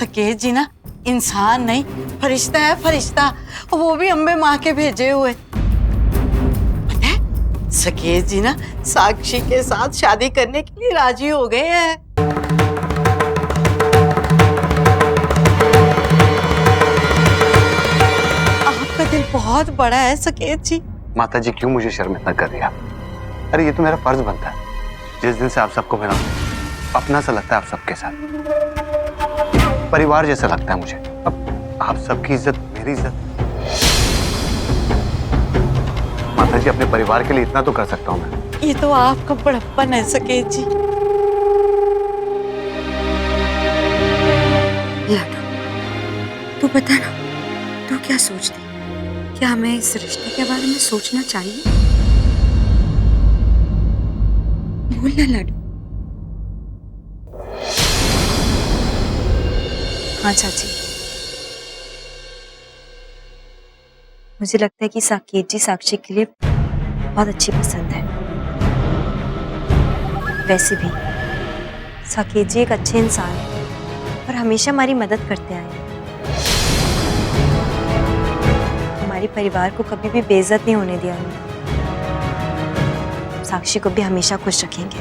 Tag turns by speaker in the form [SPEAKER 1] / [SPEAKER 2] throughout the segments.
[SPEAKER 1] सकेत जी ना इंसान नहीं, फरिश्ता है, फरिश्ता। और वो भी अम्बे माँ के भेजे हुए। पता है सकेत जी ना साक्षी के साथ शादी करने के लिए राजी हो गए हैं। आपका दिल बहुत बड़ा है सकेत जी।
[SPEAKER 2] माता जी क्यों मुझे शर्मिंदा कर रही है? अरे ये तो मेरा फर्ज बनता है। जिस दिन से आप सबको मिला अपना सा लगता है, आप सबके साथ परिवार जैसा लगता है मुझे। अब आप सबकी इज्जत मेरी इज्जत। माता जी अपने परिवार के लिए इतना तो कर सकता हूँ मैं।
[SPEAKER 1] ये तो आपका बड़प्पन है सकेत जी।
[SPEAKER 3] लाडो, तू बता ना, तू क्या सोचती? क्या हमें इस रिश्ते के बारे में सोचना चाहिए? बोल ना लाडो। हाँ चाची, मुझे लगता है कि साकेत जी साक्षी के लिए बहुत अच्छी पसंद है। वैसे भी साकेत जी एक अच्छे इंसान हैं और हमेशा हमारी मदद करते आए हैं। हमारे परिवार को कभी भी बेइज्जत नहीं होने दिया उन्होंने। साक्षी को भी हमेशा खुश रखेंगे।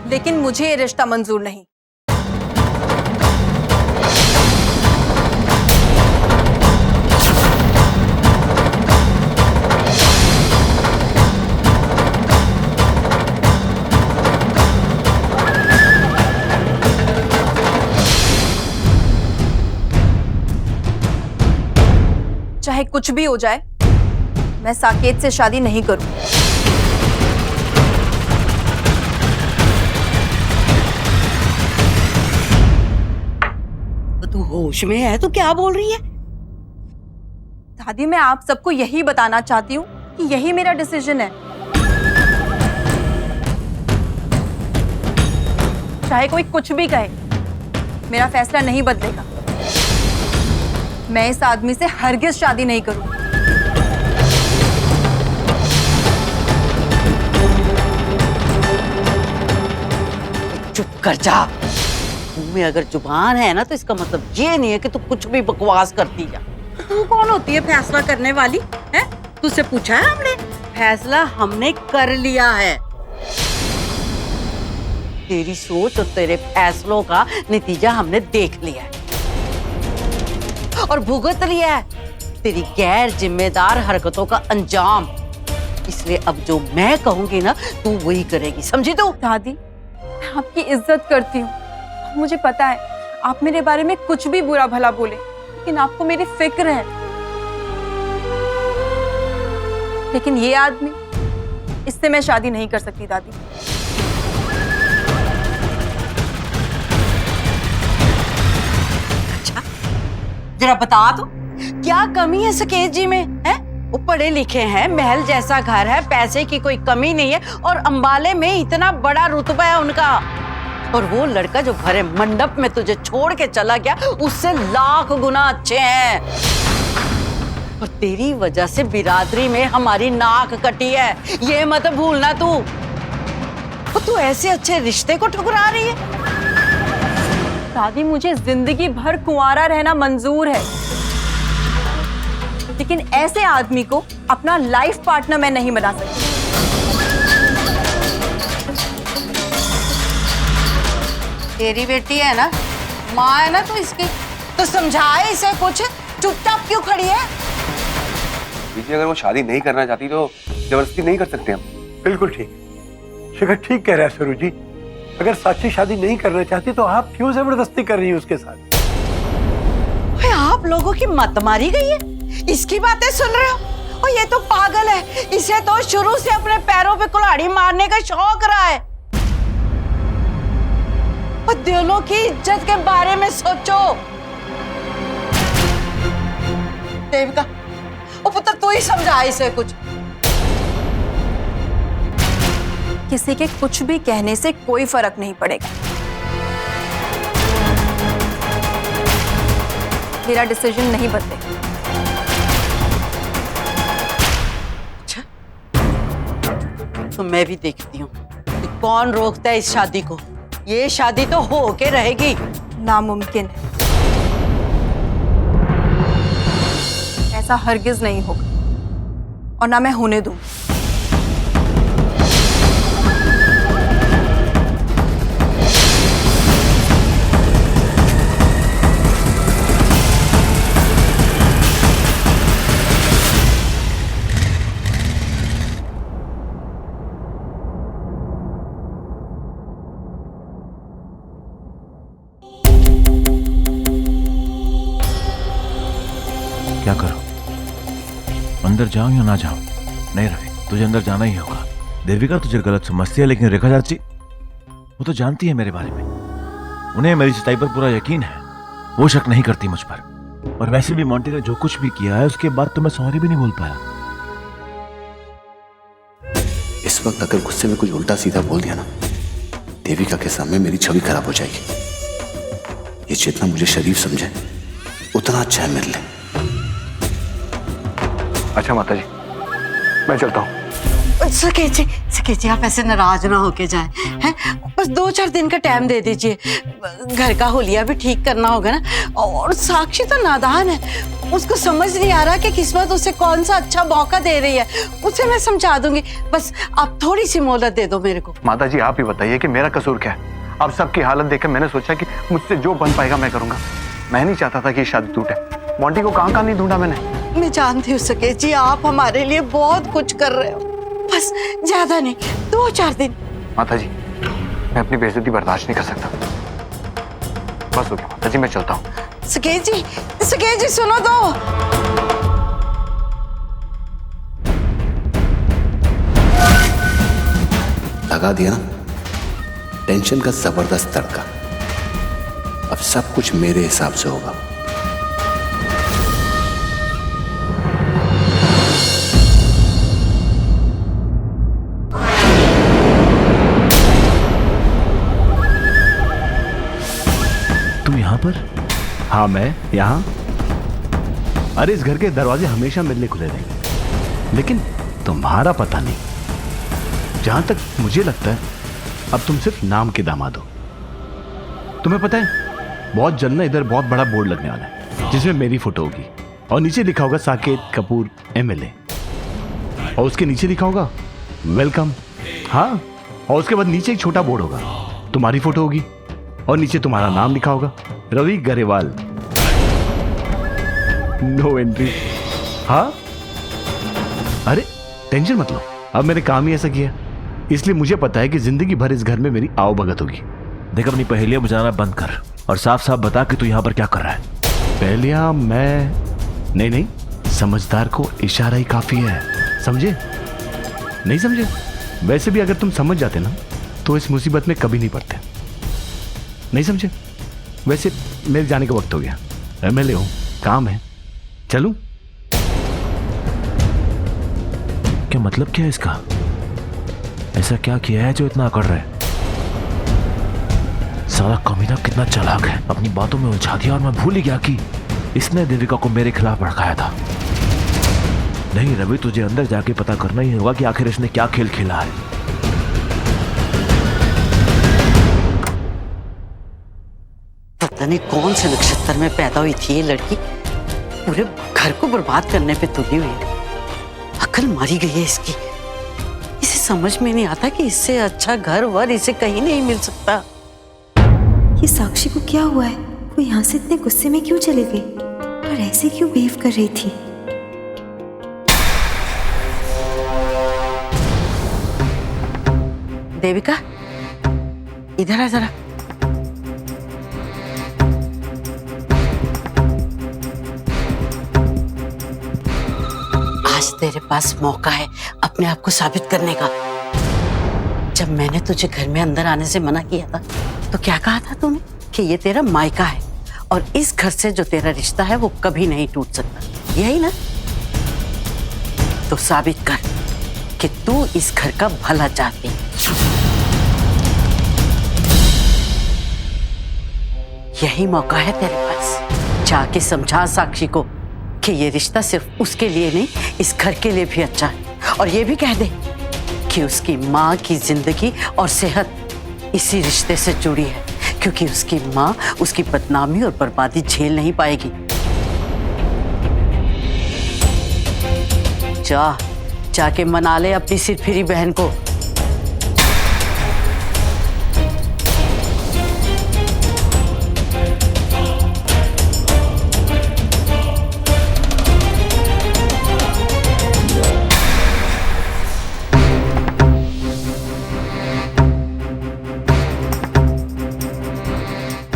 [SPEAKER 4] लेकिन मुझे ये रिश्ता मंजूर नहीं। चाहे कुछ भी हो जाए, मैं साकेत से शादी नहीं करूं।
[SPEAKER 1] तू होश में है तो क्या बोल रही है?
[SPEAKER 4] दादी, मैं आप सबको यही बताना चाहती हूँ कि यही मेरा डिसीजन है। चाहे कोई कुछ भी कहे, मेरा फैसला नहीं बदलेगा। मैं इस आदमी से हरगिज शादी नहीं करूँ।
[SPEAKER 1] चुप कर जा। मुंह में अगर जुबान है ना तो इसका मतलब ये नहीं है कि तू कुछ भी बकवास करती जा। तू कौन होती है फैसला करने वाली? है तुझसे पूछा है हमने? फैसला हमने कर लिया है। तेरी सोच और तेरे फैसलों का नतीजा हमने देख लिया है और भुगत लिया है तेरी गैर जिम्मेदार हरकतों का अंजाम। इसलिए अब जो मैं कहूंगी ना तू वही करेगी, समझी तू?
[SPEAKER 4] दादी, मैं आपकी इज्जत करती हूँ। मुझे पता है आप मेरे बारे में कुछ भी बुरा भला बोले, लेकिन आपको मेरी फिक्र है। लेकिन ये आदमी, इससे मैं शादी नहीं कर सकती दादी।
[SPEAKER 1] अच्छा, जरा बता दो क्या कमी है सकेत जी में? है वो पढ़े लिखे हैं, महल जैसा घर है, पैसे की कोई कमी नहीं है और अंबाले में इतना बड़ा रुतबा है उनका। और वो लड़का जो भरे मंडप में तुझे छोड़ के चला गया उससे लाख गुना अच्छे हैं। और तेरी वजह से बिरादरी में हमारी नाक कटी है, ये मत भूलना तू। और तू ऐसे अच्छे रिश्ते को ठुकरा रही है।
[SPEAKER 4] दादी, मुझे जिंदगी भर कुंवारा रहना मंजूर है, लेकिन ऐसे आदमी को अपना लाइफ पार्टनर मैं नहीं बना सकती।
[SPEAKER 1] तेरी बेटी है ना, माँ है ना तो इसकी, तो समझाए इसे कुछ। चुपचाप क्यों खड़ी है?
[SPEAKER 2] दीजिए, अगर वो शादी नहीं करना चाहती तो जबरदस्ती नहीं कर सकते हम।
[SPEAKER 5] बिल्कुल ठीक, शिखर ठीक कह रहा है सरू जी। अगर साक्षी शादी नहीं करना चाहती तो आप क्यों जबरदस्ती कर रही हैं उसके साथ?
[SPEAKER 1] आप लोगों की मत मारी गई है, इसकी बातें सुन रहे हो? और ये तो पागल है, इसे तो शुरू से अपने पैरों पे कुल्हाड़ी मारने का शौक रहा है। और दिलों की इज्जत के बारे में सोचो। देविका, ओ पुत्र तू ही समझा इसे कुछ।
[SPEAKER 4] किसी के कुछ भी कहने से कोई फर्क नहीं पड़ेगा। मेरा डिसीजन नहीं बदलेगा।
[SPEAKER 1] अच्छा, तो मैं भी देखती हूँ कि कौन रोकता है इस शादी को। ये शादी तो हो के रहेगी।
[SPEAKER 4] नामुमकिन है। ऐसा हरगिज नहीं होगा और ना मैं होने दूं।
[SPEAKER 6] क्या करूं? अंदर जाऊं या ना जाऊं? नहीं रवि, तुझे अंदर जाना ही होगा। देविका तुझे गलत समझती है, लेकिन रेखा चाची वो तो जानती है मेरे बारे में। उन्हें मेरी सच्चाई पर पूरा यकीन है, वो शक नहीं करती मुझ पर। और वैसे भी मोंटी ने जो कुछ भी किया है उसके बाद तो मैं सॉरी भी नहीं बोल पाया।
[SPEAKER 2] इस वक्त अगर गुस्से में कुछ उल्टा सीधा बोल दिया ना, देविका के सामने मेरी छवि खराब हो जाएगी। ये जितना मुझे शरीफ समझे उतना अच्छा है मेरे लिए। अच्छा माता जी, मैं चलता हूँ।
[SPEAKER 1] सकेत जी आप ऐसे नाराज ना होके जाएं, हैं? बस 2-4 दिन का टाइम दे दीजिए। घर का हुलिया भी ठीक करना होगा ना। और साक्षी तो नादान है, उसको समझ नहीं आ रहा कि किस्मत उसे कौन सा अच्छा मौका दे रही है। उसे मैं समझा दूंगी, बस आप थोड़ी सी मोहलत दे दो मेरे को।
[SPEAKER 2] माता जी आप ही बताइए कि मेरा कसूर क्या है? अब सबकी हालत देखकर मैंने सोचा कि मुझसे जो बन पाएगा मैं करूंगा। मैं नहीं चाहता था कि शादी टूटे। मोंटी को कहाँ नहीं ढूंढा मैंने।
[SPEAKER 1] मैं जानती हूँ सकेत जी, आप हमारे लिए बहुत कुछ कर रहे हो, बस ज्यादा नहीं, 2-4 दिन।
[SPEAKER 2] माता जी मैं अपनी बेइज्जती बर्दाश्त नहीं कर सकता। बस हो गया माता जी, मैं चलता हूँ।
[SPEAKER 1] सकेत जी सुनो तो।
[SPEAKER 2] लगा दिया ना टेंशन का जबरदस्त तड़का। अब सब कुछ मेरे हिसाब से होगा।
[SPEAKER 6] तुम यहाँ पर?
[SPEAKER 7] हाँ मैं यहाँ। अरे इस घर के दरवाजे हमेशा मेरे लिए खुले रहेंगे, लेकिन तुम्हारा पता नहीं। जहां तक मुझे लगता है अब तुम सिर्फ नाम के दामाद हो। तुम्हें पता है बहुत जल्द ना इधर बहुत बड़ा बोर्ड लगने वाला है जिसमें मेरी फोटो होगी और नीचे लिखा होगा साकेत कपूर एमएलए, और उसके नीचे लिखा होगा वेलकम। हाँ, और उसके बाद नीचे एक छोटा बोर्ड होगा, तुम्हारी फोटो होगी और नीचे तुम्हारा नाम लिखा होगा रवि गरेवाल, नो एंट्री। हाँ अरे टेंशन मत लो, अब मैंने काम ही ऐसा किया, इसलिए मुझे पता है कि जिंदगी भर इस घर में मेरी आवभगत होगी।
[SPEAKER 6] देख अपनी पहेलियां बुझाना बंद कर और साफ साफ बता कि तू यहाँ पर क्या कर रहा है।
[SPEAKER 7] पहेलियां मैं नहीं, समझदार को इशारा ही काफी है, समझे? नहीं समझे? वैसे भी अगर तुम समझ जाते ना तो इस मुसीबत में कभी नहीं पड़ते। नहीं समझे? वैसे मेरे जाने का वक्त हो गया, एमएलए हूं, काम है, चलूं?
[SPEAKER 6] क्या मतलब क्या है इसका? ऐसा क्या किया है जो इतना अकड़ रहा है? साला कमीना कितना चालाक है, अपनी बातों में उलझा दिया और मैं भूल ही गया कि इसने देविका को मेरे खिलाफ भड़काया था। नहीं रवि, तुझे अंदर जाके पता करना ही होगा कि आखिर इसने क्या खेल खेला है।
[SPEAKER 1] पता नहीं कौन से नक्षत्र में पैदा हुई थी ये लड़की, पूरे घर को बर्बाद करने पे तुली हुई है। अकल मारी गई है इसकी। इसे समझ में नहीं आता कि इससे अच्छा घर वर इसे कहीं नहीं मिल सकता।
[SPEAKER 3] ये साक्षी को क्या हुआ है? वो यहाँ से इतने गुस्से में क्यों चले गई और ऐसे क्यों बिहेव कर रही थी?
[SPEAKER 1] देविका इधर आ जरा। आज तेरे पास मौका है अपने आप को साबित करने का। जब मैंने तुझे घर में अंदर आने से मना किया था तो क्या कहा था तूने कि ये तेरा मायका है और इस घर से जो तेरा रिश्ता है वो कभी नहीं टूट सकता, यही ना? तो साबित कर कि तू इस घर का भला चाहती है। यही मौका है तेरे पास। जाके समझा साक्षी को कि ये रिश्ता सिर्फ उसके लिए नहीं, इस घर के लिए भी अच्छा है। और ये भी कह दे कि उसकी माँ की जिंदगी और सेहत इसी रिश्ते से जुड़ी है, क्योंकि उसकी माँ उसकी बदनामी और बर्बादी झेल नहीं पाएगी। जा, जाके मना ले अपनी सिरफिरी बहन को।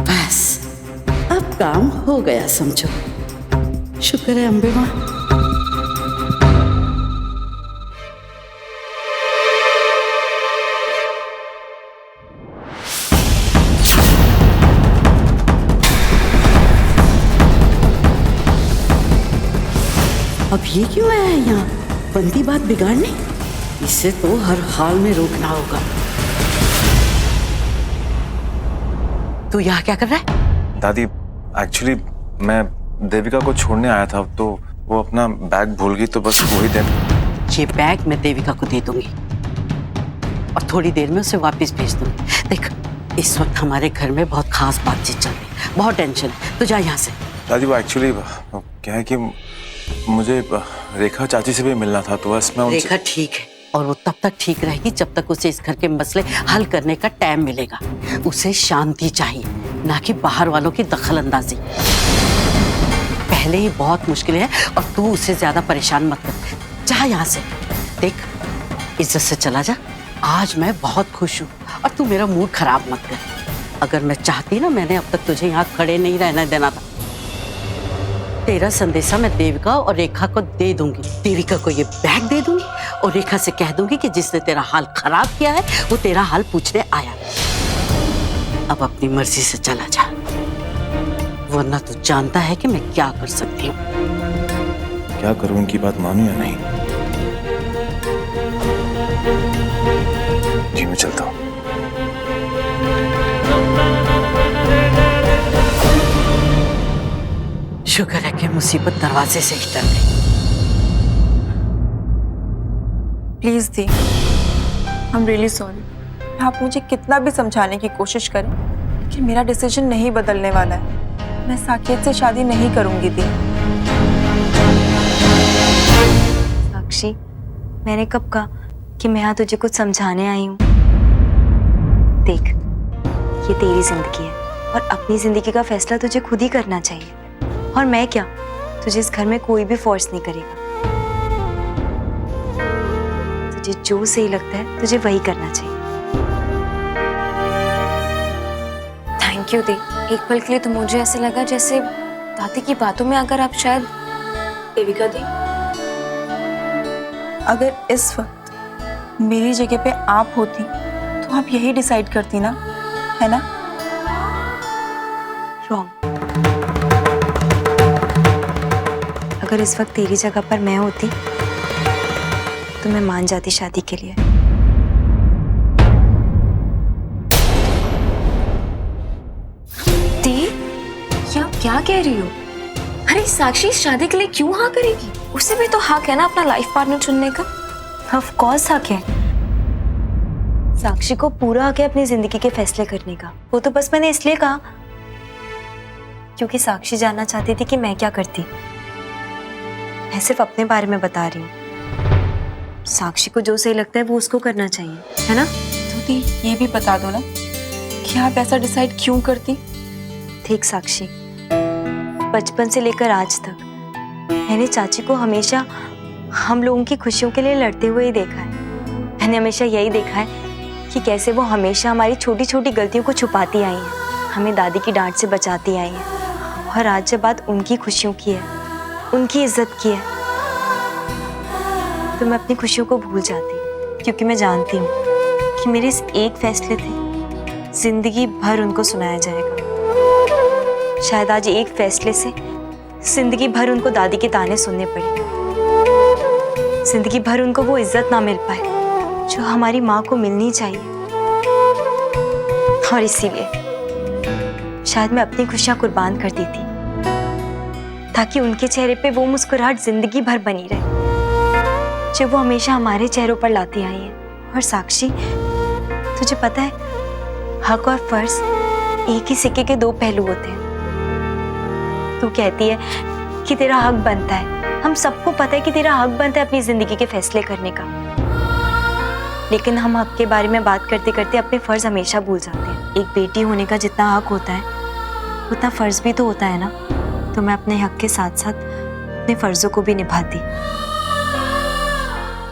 [SPEAKER 1] बस अब काम हो गया समझो। शुक्र है अम्बे माँ। अब ये क्यों आया है यहाँ बनती बात बिगाड़ने? इसे तो हर हाल में रोकना होगा। तू यहाँ क्या कर रहा है?
[SPEAKER 6] दादी एक्चुअली मैं देविका को छोड़ने आया था, तो वो अपना बैग भूल गई, तो बस वही दे।
[SPEAKER 1] ये बैग मैं देविका को दे दूंगी और थोड़ी देर में उसे वापस भेज दूंगी। देख, इस वक्त हमारे घर में बहुत खास बातचीत चल रही है, बहुत टेंशन है। तू जा यहाँ से।
[SPEAKER 6] दादी वो एक्चुअली क्या है कि मुझे रेखा चाची से भी मिलना था, तो बस मैं
[SPEAKER 1] रेखा ठीक है और वो तब तक ठीक रहेगी जब तक उसे इस घर के मसले हल करने का टाइम मिलेगा। उसे शांति चाहिए, ना कि बाहर वालों की दखल अंदाजी। पहले ही बहुत मुश्किल है और तू उसे ज्यादा परेशान मत कर। जा यहाँ से। देख, इज्जत से चला जा। आज मैं बहुत खुश हूँ और तू मेरा मूड खराब मत कर। अगर मैं चाहती ना, मैंने अब तक तुझे यहाँ खड़े नहीं रहने देना था। तेरा संदेशा मैं देविका और रेखा को दे दूंगी। देविका को ये बैग दे दूंगी और रेखा से कह दूंगी कि जिसने तेरा हाल खराब किया है वो तेरा हाल पूछने आया। अब अपनी मर्जी से चला जा, वरना तू जानता है कि मैं क्या कर सकती हूँ।
[SPEAKER 6] क्या करूँ, उनकी बात मानूं या नहीं? जी मैं चलता हूँ।
[SPEAKER 1] शुक्र है कि मुसीबत दरवाजे से ही टल गई।
[SPEAKER 4] Please the, I am really sorry. आप मुझे कितना भी समझाने की कोशिश करें, लेकिन मेरा डिसीजन नहीं बदलने वाला है। मैं साकेत से शादी नहीं करूंगी दी।
[SPEAKER 3] साक्षी, मैंने कब कहा कि मैं यहाँ तुझे कुछ समझाने आई हूँ? देख, ये तेरी जिंदगी है और अपनी जिंदगी का फैसला तुझे खुद ही करना चाहिए। और मैं क्या, तुझे इस घर में कोई भी फोर्स नहीं करेगा। तुझे जो सही लगता है तुझे वही करना चाहिए।
[SPEAKER 8] थैंक यू दी। एक पल के लिए तो मुझे ऐसे लगा जैसे दादी की बातों में अगर आप शायद देविका दी।
[SPEAKER 4] अगर इस वक्त मेरी जगह पे आप होती तो आप यही डिसाइड करती ना, है ना?
[SPEAKER 3] रॉन्ग। अगर इस वक्त तेरी जगह पर मैं होती तो मैं मान जाती शादी के लिए।
[SPEAKER 8] दी, ये आप क्या कह रही हो? अरे साक्षी शादी के लिए क्यों हाँ करेगी? उसे भी तो हक है ना अपना लाइफ पार्टनर चुनने का।
[SPEAKER 3] ऑफ कोर्स हक है। साक्षी को पूरा हक है अपनी जिंदगी के फैसले करने का। वो तो बस मैंने इसलिए कहा क्योंकि साक्षी जानना चाहती थी कि मैं क्या करती। मैं सिर्फ अपने बारे में बता रही हूँ। साक्षी को जो सही लगता है वो उसको करना चाहिए, है ना?
[SPEAKER 4] तो दी, ये भी बता दो ना कि आप ऐसा डिसाइड क्यों करती?
[SPEAKER 3] ठीक साक्षी, बचपन से लेकर आज तक मैंने चाची को हमेशा हम लोगों की खुशियों के लिए लड़ते हुए ही देखा है। मैंने हमेशा यही देखा है कि कैसे वो हमेशा हमारी छोटी छोटी गलतियों को छुपाती आई हैं, हमें दादी की डांट से बचाती आई हैं। और आज जब बात उनकी खुशियों की है, उनकी इज्जत की है, तो मैं अपनी खुशियों को भूल जाती, क्योंकि मैं जानती हूँ कि मेरे इस एक फैसले से जिंदगी भर उनको सुनाया जाएगा। शायद आज एक फैसले से जिंदगी भर उनको दादी के ताने सुनने पड़े, जिंदगी भर उनको वो इज्जत ना मिल पाए जो हमारी माँ को मिलनी चाहिए। और इसीलिए शायद मैं अपनी खुशियां कुर्बान कर दी थी, ताकि उनके चेहरे पे वो मुस्कुराहट जिंदगी भर बनी रहे जो वो हमेशा हमारे चेहरों पर लाती आई है। और साक्षी, तुझे पता है, हक और फर्ज एक ही सिक्के के दो पहलू होते हैं। तू कहती है कि तेरा हक बनता है हम सबको पता है कि तेरा हक बनता है अपनी जिंदगी के फैसले करने का, लेकिन हम हक के बारे में बात करते करते अपने फर्ज हमेशा भूल जाते हैं। एक बेटी होने का जितना हक होता है उतना फर्ज भी तो होता है ना। तो मैं अपने हक के साथ साथ अपने फर्जों को भी निभाती।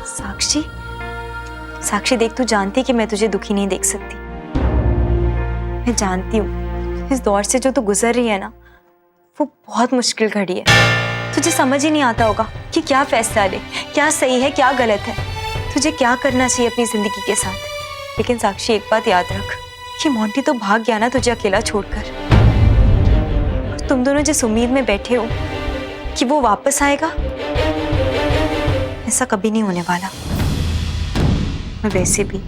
[SPEAKER 3] साक्षी, साक्षी देख, तू जानती है कि मैं तुझे दुखी नहीं देख सकती। मैं जानती हूँ इस दौर से जो तू गुजर रही है ना, वो बहुत मुश्किल घड़ी है। तुझे समझ ही नहीं आता होगा कि क्या फैसला ले, क्या सही है क्या गलत है, तुझे क्या करना चाहिए अपनी जिंदगी के साथ। लेकिन साक्षी, एक बात याद रख कि मोंटी तो भाग गया ना तुझे अकेला छोड़कर। तुम दोनों जिस उम्मीद में बैठे हो कि वो वापस आएगा, ऐसा कभी नहीं होने वाला। मैं वैसे भी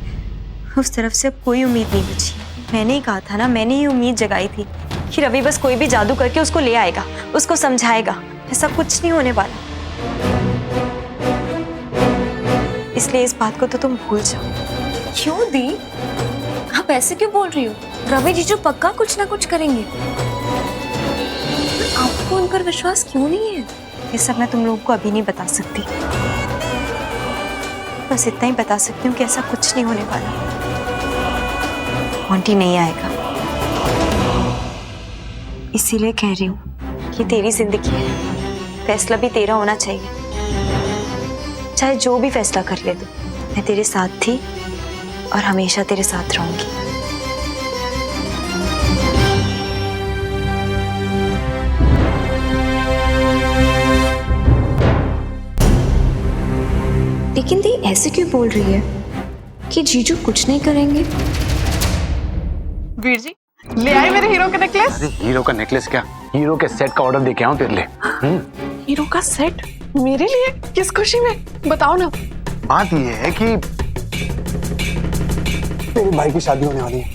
[SPEAKER 3] उस तरफ से अब कोई उम्मीद नहीं बची। मैंने ही कहा था ना, मैंने ही उम्मीद जगाई थी कि रवि बस कोई भी जादू करके उसको ले आएगा, उसको समझाएगा। ऐसा कुछ नहीं होने वाला, इसलिए इस बात को तो तुम भूल जाओ।
[SPEAKER 8] क्यों दी, आप ऐसे क्यों बोल रही हो? रवि जीजू पक्का कुछ ना कुछ करेंगे। आपको उन पर विश्वास क्यों नहीं है?
[SPEAKER 3] ये सब मैं तुम लोगों को अभी नहीं बता सकती, बस इतना ही बता सकती हूँ कि ऐसा कुछ नहीं होने वाला। मोंटी नहीं आएगा, इसीलिए कह रही हूँ कि तेरी जिंदगी है, फैसला भी तेरा होना चाहिए। चाहे जो भी फैसला कर ले तू, मैं तेरे साथ थी और हमेशा तेरे साथ रहूंगी।
[SPEAKER 8] लेकिन दी ऐसे क्यों बोल रही है कि जीजू कुछ नहीं करेंगे?
[SPEAKER 9] वीर जी, ले आए मेरे हीरो का नेकलेस।
[SPEAKER 7] अरे हीरो का नेकलेस क्या, हीरो के सेट का ऑर्डर दे के आऊं तेरे लिए।
[SPEAKER 9] हीरो का सेट मेरे लिए? किस खुशी में, बताओ ना।
[SPEAKER 7] बात ये है कि
[SPEAKER 5] मेरे भाई की शादी होने वाली है,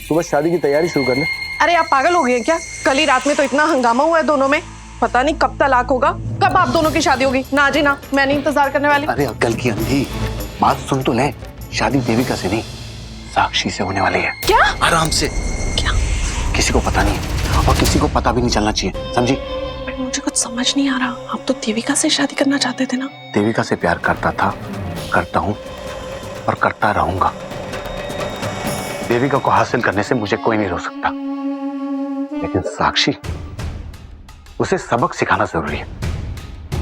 [SPEAKER 5] तो बस शादी की तैयारी शुरू कर ले।
[SPEAKER 9] अरे आप पागल हो गए हैं क्या? कल ही रात में तो इतना हंगामा हुआ है दोनों में, पता नहीं कब तलाक होगा, कब आप दोनों की शादी होगी। ना जी ना, मैं नहीं इंतजार करने वाली।
[SPEAKER 2] अरे अक्ल की अंधी, बात सुन तो ले। शादी देविका से नहीं, साक्षी से होने वाली है।
[SPEAKER 9] क्या?
[SPEAKER 2] आराम से।
[SPEAKER 9] क्या?
[SPEAKER 2] किसी को पता नहीं है और किसी को पता भी नहीं चलना चाहिए, समझी?
[SPEAKER 9] पर मुझे कुछ समझ नहीं आ रहा, आप तो देविका से शादी करना चाहते थे ना?
[SPEAKER 2] देविका से प्यार करता था, करता हूँ और करता रहूंगा। देविका को हासिल करने से मुझे कोई नहीं रोक सकता, लेकिन साक्षी, उसे सबक सिखाना जरूरी है।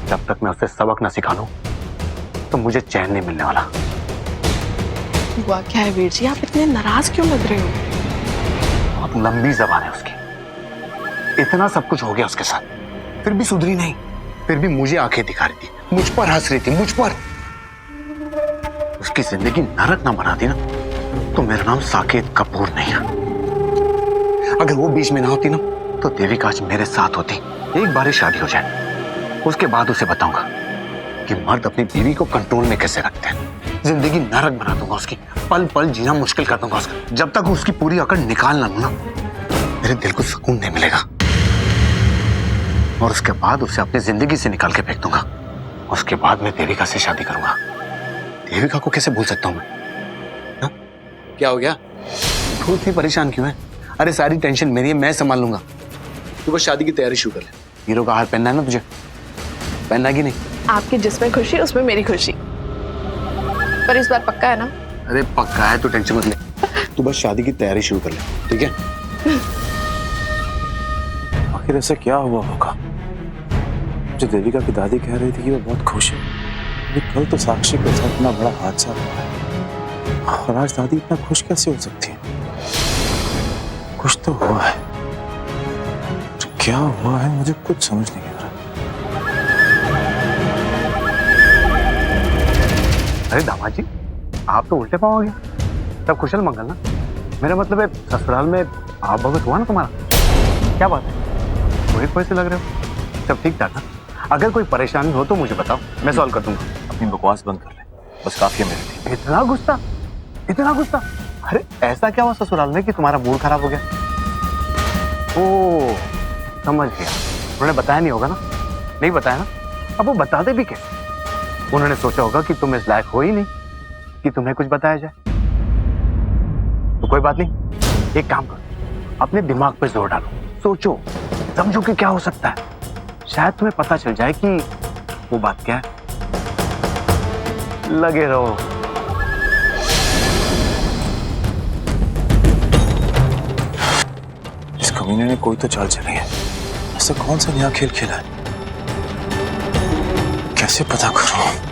[SPEAKER 2] जब तक मैं उसे सबक ना सिखा लूं, तो मुझे चैन नहीं मिलने वाला।
[SPEAKER 9] हुआ क्या है वीर जी, आप इतने नाराज क्यों लग रहे हो?
[SPEAKER 2] बहुत लंबी जबान है उसकी, इतना सब कुछ हो गया उसके साथ, फिर भी सुधरी नहीं, फिर भी मुझे आंखें दिखा रही थी, मुझ पर हंस रही थी, मुझ पर। उसकी जिंदगी नरक ना बना दी ना, तो मेरा नाम साकेत कपूर नहीं है। अगर वो बीच में ना होती ना, तो देविका आज मेरे साथ होती। एक बार ही शादी हो जाए, उसके बाद उसे बताऊंगा कि मर्द अपनी बीवी को कंट्रोल में कैसे रखते हैं। जिंदगी नरक बना दूंगा उसकी, पल पल जीना मुश्किल कर दूंगा उसका। जब तक उसकी पूरी अकड़ निकाल ना लूं ना, मेरे दिल को सुकून नहीं मिलेगा। और उसके बाद उसे अपनी जिंदगी से निकाल के फेंक दूंगा। उसके बाद मैं देविका से शादी करूंगा। देविका को कैसे भूल सकता हूं मैं? हा? क्या हो गया? तू इतनी परेशान क्यों है? अरे सारी टेंशन मेरी है, मैं संभाल लूंगा। तू बस शादी की तैयारी शुरू कर ले। हीरो का हार पहनना है ना तुझे, पहनना कि नहीं?
[SPEAKER 9] आपकी जिसमें खुशी उसमें मेरी खुशी, पर इस बार पक्का है ना?
[SPEAKER 2] अरे पक्का है, तो टेंशन मत ले। तू बस शादी की तैयारी शुरू कर ले, ठीक है?
[SPEAKER 5] आखिर ऐसा क्या हुआ होगा? जो देविका की दादी कह रही थी कि वो बहुत खुश है, लेकिन कल तो साक्षी के साथ इतना बड़ा हादसा हुआ है, और आज दादी इतना खुश कैसे हो सकती है? कुछ तो हुआ है, तो क्या हुआ है मुझे कुछ समझ नहीं आ रहा।
[SPEAKER 2] अरे दामाद जी, आप तो उल्टे पाँव हो गया। सब कुशल मंगल ना? मेरा मतलब है ससुराल में आप भगत हुआ ना तुम्हारा? क्या बात है, कोई से लग रहे हो? सब ठीक ठाक ना? अगर कोई परेशानी हो तो मुझे बताओ, मैं सॉल्व कर दूंगा।
[SPEAKER 6] अपनी बकवास बंद कर ले, बस काफी है मेरे लिए।
[SPEAKER 2] इतना गुस्सा, इतना गुस्सा? अरे ऐसा क्या हुआ ससुराल में कि तुम्हारा मूड खराब हो गया? ओ समझ गया, उन्होंने बताया नहीं होगा ना? नहीं बताया ना? अब वो बताते भी कैसे? उन्होंने सोचा होगा कि तुम इस लायक हो ही नहीं कि तुम्हें कुछ बताया जाए। तो कोई बात नहीं, एक काम करो, अपने दिमाग पे जोर डालो, सोचो समझो कि क्या हो सकता है। शायद तुम्हें पता चल जाए कि वो बात क्या है। लगे रहो।
[SPEAKER 5] इस कमीने ने कोई तो चाल चली है। ऐसा कौन सा नया खेल खेला है? कैसे पता करूं?